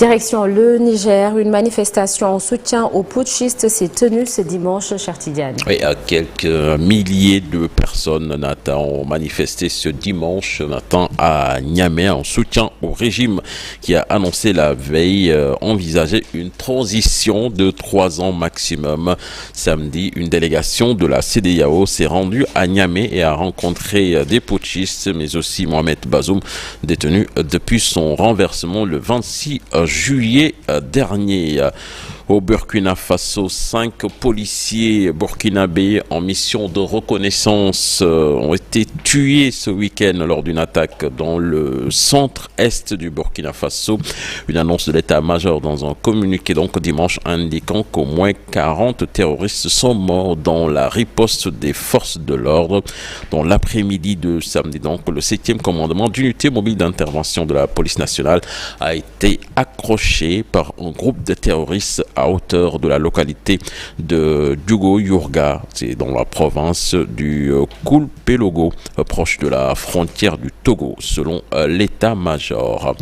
Direction le Niger, une manifestation en soutien aux putschistes s'est tenue ce dimanche, cher Tidiane. Oui, quelques milliers de personnes ont manifesté ce dimanche matin à Niamey en soutien au régime qui a annoncé la veille envisager une transition de 3 ans maximum. Samedi, une délégation de la CEDEAO s'est rendue à Niamey et a rencontré des putschistes, mais aussi Mohamed Bazoum, détenu depuis son renversement le 26 juillet dernier. Au Burkina Faso, 5 policiers burkinabés en mission de reconnaissance ont été tués ce week-end lors d'une attaque dans le centre-est du Burkina Faso. Une annonce de l'état-major dans un communiqué donc dimanche indiquant qu'au moins 40 terroristes sont morts dans la riposte des forces de l'ordre. Dans l'après-midi de samedi, donc, le 7e commandement d'unité mobile d'intervention de la police nationale a été accroché par un groupe de terroristes à hauteur de la localité de Diogo-Yourga, c'est dans la province du Koulpelogo, proche de la frontière du Togo, selon l'état-major.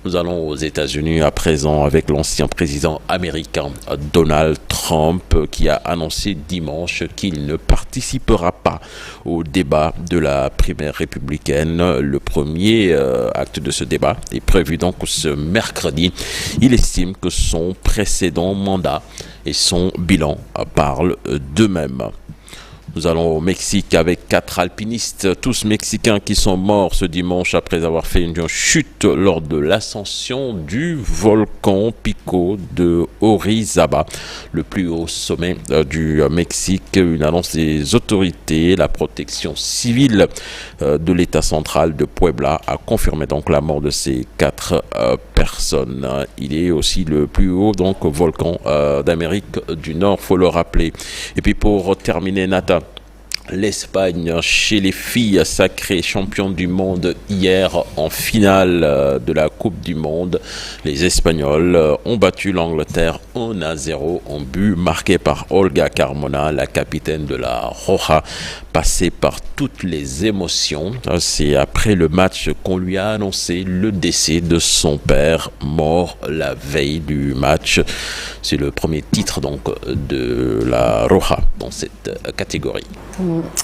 Nous allons aux États-Unis à présent avec l'ancien président américain Donald Trump qui a annoncé dimanche qu'il ne participera pas au débat de la primaire républicaine. Le premier acte de ce débat est prévu donc ce mercredi. Il estime que son précédent mandat et son bilan parlent d'eux-mêmes. Nous allons au Mexique avec 4 alpinistes, tous mexicains, qui sont morts ce dimanche après avoir fait une chute lors de l'ascension du volcan Pico de Orizaba, le plus haut sommet du Mexique. Une annonce des autorités, la protection civile de l'État central de Puebla a confirmé donc la mort de ces 4 personnes. Il est aussi le plus haut donc volcan d'Amérique du Nord, faut le rappeler. Et puis pour terminer, Nata, l'Espagne, chez les filles, sacrée championne du monde hier en finale de la Coupe du Monde. Les Espagnols ont battu l'Angleterre 1-0 en but marqué par Olga Carmona, la capitaine de la Roja, passée par toutes les émotions. C'est après le match qu'on lui a annoncé le décès de son père, mort la veille du match. C'est le premier titre donc de la Roja dans cette catégorie.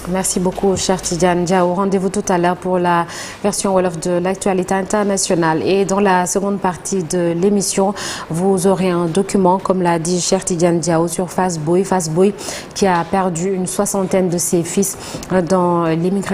Merci beaucoup, cher Tidiane Diao. Rendez-vous tout à l'heure pour la version Wolof de l'actualité internationale. Et dans la seconde partie de l'émission, vous aurez un document, comme l'a dit cher Tidiane Diao, sur Fass Boye qui a perdu une 60aine de ses fils dans l'immigration.